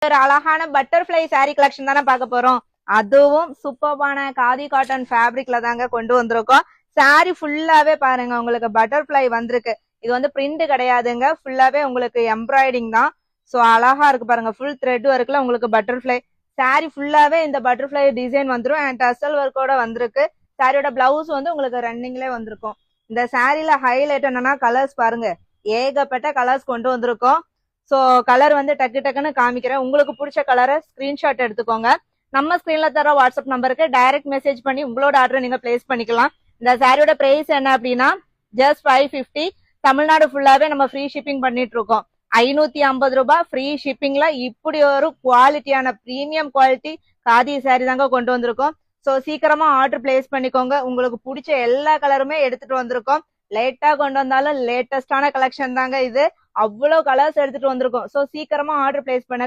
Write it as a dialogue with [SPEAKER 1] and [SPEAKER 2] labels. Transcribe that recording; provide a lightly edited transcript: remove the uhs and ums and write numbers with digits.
[SPEAKER 1] ஒரு அழகான butterfly saree collection தானே பார்க்க போறோம். அதுவும் சூப்பர்பான காதி காட்டன் ஃபேப்ரிக்ல தாங்க கொண்டு வந்திருக்கோம். saree ஃபுல்லாவே பாருங்க உங்களுக்கு பட்டர்ஃபிளை வந்திருக்கு. இது வந்து பிரிண்ட் கிடையாதுங்க, ஃபுல்லாவே உங்களுக்கு எம்ப்ராய்டிங் தான். சோ அழகா இருக்கு பாருங்க, ஃபுல் த்ரெட் ஒர்க்ல உங்களுக்கு பட்டர்ஃபிளை. saree ஃபுல்லாவே இந்த பட்டர்ஃபிளை டிசைன் வந்துரும் அண்ட் டசல் ஒர்க்கோட வந்திருக்கு. சாரியோட பிளவுஸ் வந்து உங்களுக்கு ரன்னிங்லேயே வந்திருக்கும். இந்த சாரில ஹைலைட் என்னன்னா கலர்ஸ் பாருங்க, ஏகப்பட்ட கலர்ஸ் கொண்டு வந்திருக்கோம். ஸோ கலர் வந்து டக்கு டக்குன்னு காமிக்கிறேன். உங்களுக்கு பிடிச்ச கலரை ஸ்கிரீன்ஷாட் எடுத்துக்கோங்க. நம்ம ஸ்கிரீன்ல தர வாட்ஸ்அப் நம்பருக்கு டைரக்ட் மெசேஜ் பண்ணி உங்களோட ஆர்டரை நீங்க பிளேஸ் பண்ணிக்கலாம். இந்த சாரியோட பிரைஸ் என்ன அப்படின்னா ஜஸ்ட் 550. தமிழ்நாடு ஃபுல்லாவே நம்ம ஃப்ரீ ஷிப்பிங் பண்ணிட்டு இருக்கோம். 550 ரூபாய் ஃப்ரீ ஷிப்பிங்ல இப்படி ஒரு குவாலிட்டியான பிரீமியம் குவாலிட்டி காதி சாரி தாங்க கொண்டு வந்திருக்கோம். ஸோ சீக்கிரமா ஆர்டர் பிளேஸ் பண்ணிக்கோங்க. உங்களுக்கு பிடிச்ச எல்லா கலருமே எடுத்துட்டு வந்திருக்கோம். லேட்டா கொண்டு வந்தாலும் லேட்டஸ்டான கலெக்ஷன் தாங்க இது. அவ்வளவு கலர்ஸ் எடுத்துட்டு வந்திருக்கோம். ஸோ சீக்கிரமா ஆர்டர் பிளேஸ் பண்ண